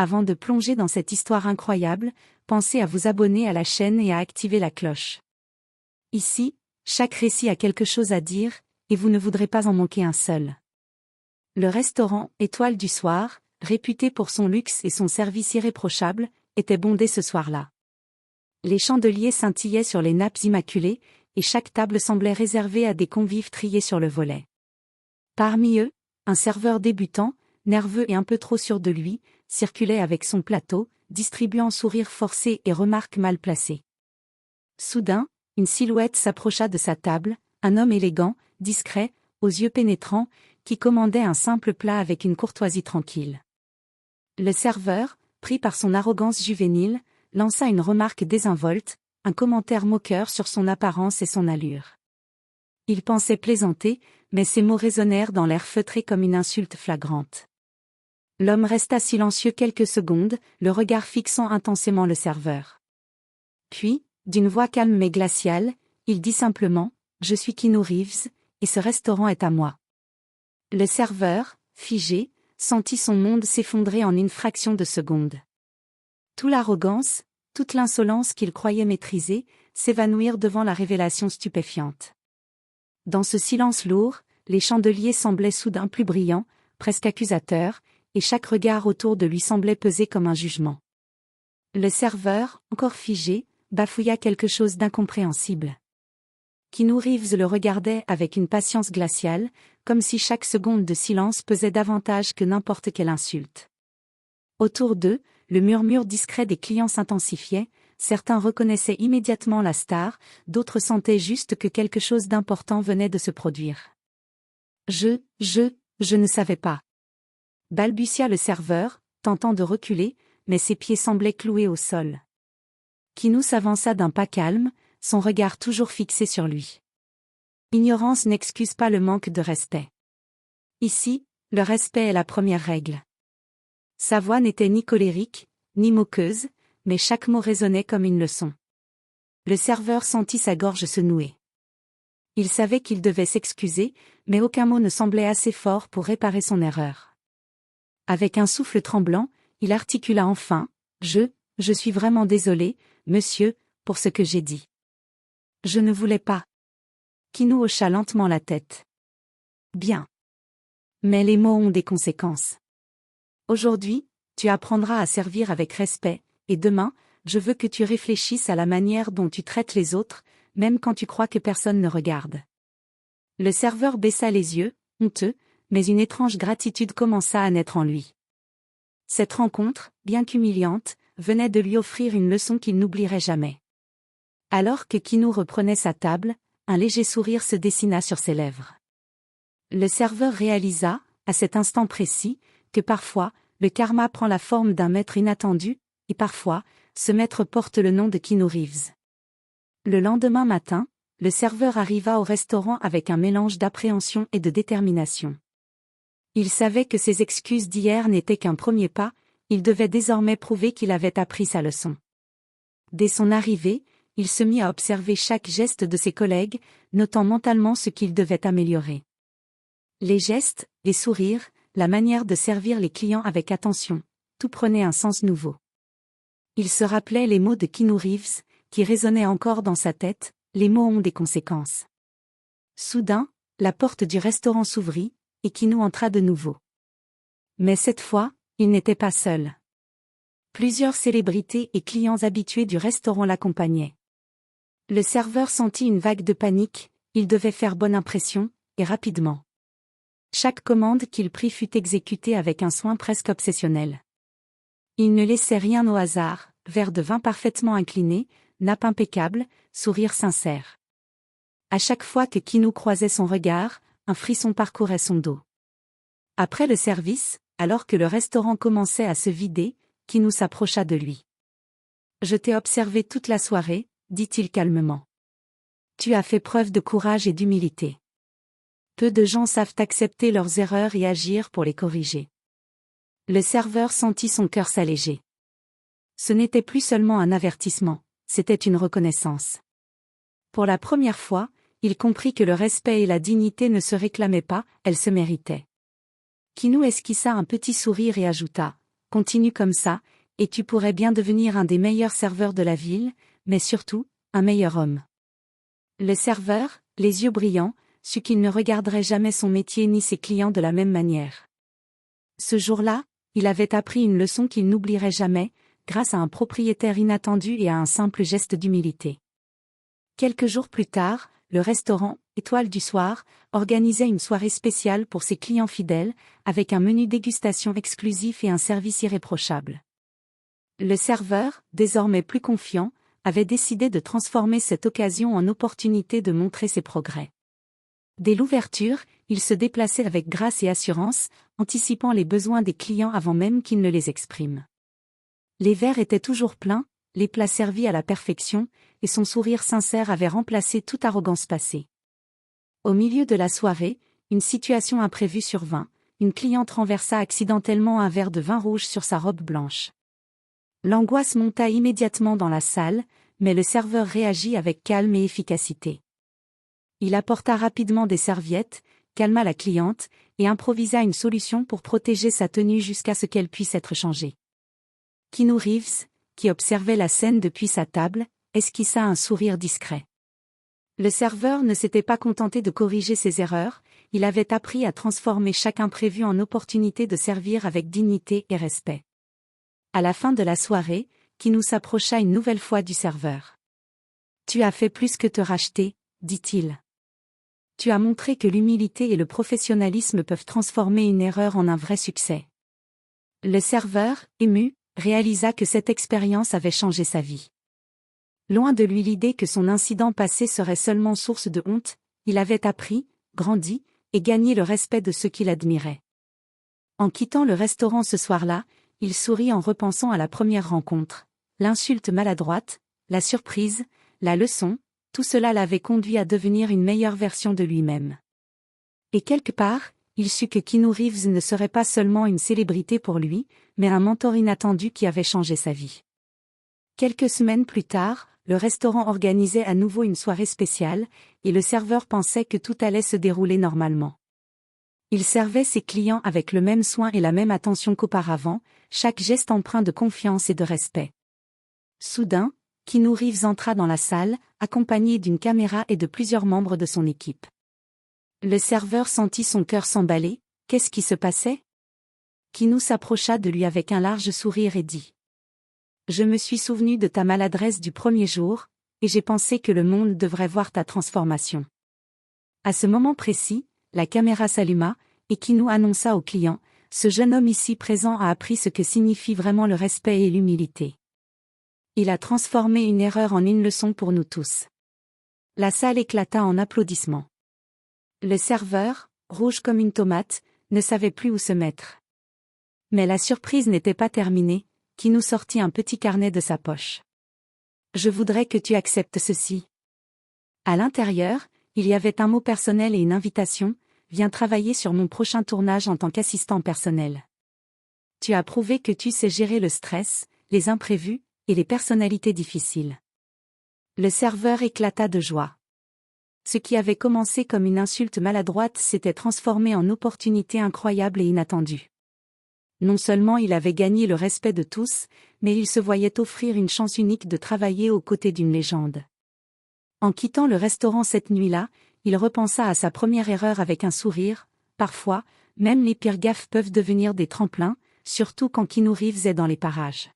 Avant de plonger dans cette histoire incroyable, pensez à vous abonner à la chaîne et à activer la cloche. Ici, chaque récit a quelque chose à dire, et vous ne voudrez pas en manquer un seul. Le restaurant Étoile du Soir, réputé pour son luxe et son service irréprochable, était bondé ce soir-là. Les chandeliers scintillaient sur les nappes immaculées, et chaque table semblait réservée à des convives triés sur le volet. Parmi eux, un serveur débutant, nerveux et un peu trop sûr de lui, circulait avec son plateau, distribuant sourires forcés et remarques mal placées. Soudain, une silhouette s'approcha de sa table, un homme élégant, discret, aux yeux pénétrants, qui commandait un simple plat avec une courtoisie tranquille. Le serveur, pris par son arrogance juvénile, lança une remarque désinvolte, un commentaire moqueur sur son apparence et son allure. Il pensait plaisanter, mais ses mots résonnèrent dans l'air feutré comme une insulte flagrante. L'homme resta silencieux quelques secondes, le regard fixant intensément le serveur. Puis, d'une voix calme mais glaciale, il dit simplement « Je suis Keanu Reeves, et ce restaurant est à moi ». Le serveur, figé, sentit son monde s'effondrer en une fraction de seconde. Toute l'arrogance, toute l'insolence qu'il croyait maîtriser, s'évanouirent devant la révélation stupéfiante. Dans ce silence lourd, les chandeliers semblaient soudain plus brillants, presque accusateurs, et chaque regard autour de lui semblait peser comme un jugement. Le serveur, encore figé, bafouilla quelque chose d'incompréhensible. Keanu Reeves le regardait avec une patience glaciale, comme si chaque seconde de silence pesait davantage que n'importe quelle insulte. Autour d'eux, le murmure discret des clients s'intensifiait, certains reconnaissaient immédiatement la star, d'autres sentaient juste que quelque chose d'important venait de se produire. Je ne savais pas. Balbutia le serveur, tentant de reculer, mais ses pieds semblaient cloués au sol. Keanu s'avança d'un pas calme, son regard toujours fixé sur lui. Ignorance n'excuse pas le manque de respect. Ici, le respect est la première règle. Sa voix n'était ni colérique, ni moqueuse, mais chaque mot résonnait comme une leçon. Le serveur sentit sa gorge se nouer. Il savait qu'il devait s'excuser, mais aucun mot ne semblait assez fort pour réparer son erreur. Avec un souffle tremblant, il articula enfin « Je suis vraiment désolé, monsieur, pour ce que j'ai dit. Je ne voulais pas. » Keanu hocha lentement la tête. Bien. Mais les mots ont des conséquences. Aujourd'hui, tu apprendras à servir avec respect, et demain, je veux que tu réfléchisses à la manière dont tu traites les autres, même quand tu crois que personne ne regarde. Le serveur baissa les yeux, honteux, mais une étrange gratitude commença à naître en lui. Cette rencontre, bien qu'humiliante, venait de lui offrir une leçon qu'il n'oublierait jamais. Alors que Keanu reprenait sa table, un léger sourire se dessina sur ses lèvres. Le serveur réalisa, à cet instant précis, que parfois, le karma prend la forme d'un maître inattendu, et parfois, ce maître porte le nom de Keanu Reeves. Le lendemain matin, le serveur arriva au restaurant avec un mélange d'appréhension et de détermination. Il savait que ses excuses d'hier n'étaient qu'un premier pas, il devait désormais prouver qu'il avait appris sa leçon. Dès son arrivée, il se mit à observer chaque geste de ses collègues, notant mentalement ce qu'il devait améliorer. Les gestes, les sourires, la manière de servir les clients avec attention, tout prenait un sens nouveau. Il se rappelait les mots de Keanu Reeves, qui résonnaient encore dans sa tête, les mots ont des conséquences. Soudain, la porte du restaurant s'ouvrit, et Keanu entra de nouveau. Mais cette fois, il n'était pas seul. Plusieurs célébrités et clients habitués du restaurant l'accompagnaient. Le serveur sentit une vague de panique, il devait faire bonne impression, et rapidement. Chaque commande qu'il prit fut exécutée avec un soin presque obsessionnel. Il ne laissait rien au hasard, verre de vin parfaitement incliné, nappe impeccable, sourire sincère. À chaque fois que Keanu croisait son regard, un frisson parcourait son dos. Après le service, alors que le restaurant commençait à se vider, Keanu s'approcha de lui. « Je t'ai observé toute la soirée, » dit-il calmement. « Tu as fait preuve de courage et d'humilité. Peu de gens savent accepter leurs erreurs et agir pour les corriger. » Le serveur sentit son cœur s'alléger. Ce n'était plus seulement un avertissement, c'était une reconnaissance. Pour la première fois, il comprit que le respect et la dignité ne se réclamaient pas, elles se méritaient. Keanu esquissa un petit sourire et ajouta Continue comme ça, et tu pourrais bien devenir un des meilleurs serveurs de la ville, mais surtout, un meilleur homme. Le serveur, les yeux brillants, sut qu'il ne regarderait jamais son métier ni ses clients de la même manière. Ce jour-là, il avait appris une leçon qu'il n'oublierait jamais, grâce à un propriétaire inattendu et à un simple geste d'humilité. Quelques jours plus tard, le restaurant, Étoile du Soir, organisait une soirée spéciale pour ses clients fidèles, avec un menu dégustation exclusif et un service irréprochable. Le serveur, désormais plus confiant, avait décidé de transformer cette occasion en opportunité de montrer ses progrès. Dès l'ouverture, il se déplaçait avec grâce et assurance, anticipant les besoins des clients avant même qu'ils ne les expriment. Les verres étaient toujours pleins, les plats servis à la perfection, et son sourire sincère avait remplacé toute arrogance passée. Au milieu de la soirée, une situation imprévue survint, une cliente renversa accidentellement un verre de vin rouge sur sa robe blanche. L'angoisse monta immédiatement dans la salle, mais le serveur réagit avec calme et efficacité. Il apporta rapidement des serviettes, calma la cliente, et improvisa une solution pour protéger sa tenue jusqu'à ce qu'elle puisse être changée. Keanu Reeves, qui observait la scène depuis sa table, esquissa un sourire discret. Le serveur ne s'était pas contenté de corriger ses erreurs, il avait appris à transformer chaque imprévu en opportunité de servir avec dignité et respect. À la fin de la soirée, Keanu s'approcha une nouvelle fois du serveur. « Tu as fait plus que te racheter, dit-il. Tu as montré que l'humilité et le professionnalisme peuvent transformer une erreur en un vrai succès. » Le serveur, ému, réalisa que cette expérience avait changé sa vie. Loin de lui l'idée que son incident passé serait seulement source de honte, il avait appris, grandi, et gagné le respect de ceux qui l'admiraient. En quittant le restaurant ce soir-là, il sourit en repensant à la première rencontre. L'insulte maladroite, la surprise, la leçon, tout cela l'avait conduit à devenir une meilleure version de lui-même. Et quelque part, il sut que Keanu Reeves ne serait pas seulement une célébrité pour lui, mais un mentor inattendu qui avait changé sa vie. Quelques semaines plus tard, le restaurant organisait à nouveau une soirée spéciale, et le serveur pensait que tout allait se dérouler normalement. Il servait ses clients avec le même soin et la même attention qu'auparavant, chaque geste empreint de confiance et de respect. Soudain, Keanu Reeves entra dans la salle, accompagné d'une caméra et de plusieurs membres de son équipe. Le serveur sentit son cœur s'emballer. Qu'est-ce qui se passait? Keanu s'approcha de lui avec un large sourire et dit: « Je me suis souvenu de ta maladresse du premier jour, et j'ai pensé que le monde devrait voir ta transformation. » À ce moment précis, la caméra s'alluma, et Keanu annonça au client: « Ce jeune homme ici présent a appris ce que signifie vraiment le respect et l'humilité. Il a transformé une erreur en une leçon pour nous tous. » La salle éclata en applaudissements. Le serveur, rouge comme une tomate, ne savait plus où se mettre. Mais la surprise n'était pas terminée, Keanu sortit un petit carnet de sa poche. « Je voudrais que tu acceptes ceci. » À l'intérieur, il y avait un mot personnel et une invitation: « Viens travailler sur mon prochain tournage en tant qu'assistant personnel. Tu as prouvé que tu sais gérer le stress, les imprévus, et les personnalités difficiles. » Le serveur éclata de joie. Ce qui avait commencé comme une insulte maladroite s'était transformé en opportunité incroyable et inattendue. Non seulement il avait gagné le respect de tous, mais il se voyait offrir une chance unique de travailler aux côtés d'une légende. En quittant le restaurant cette nuit-là, il repensa à sa première erreur avec un sourire. Parfois, même les pires gaffes peuvent devenir des tremplins, surtout quand Keanu Reeves est dans les parages.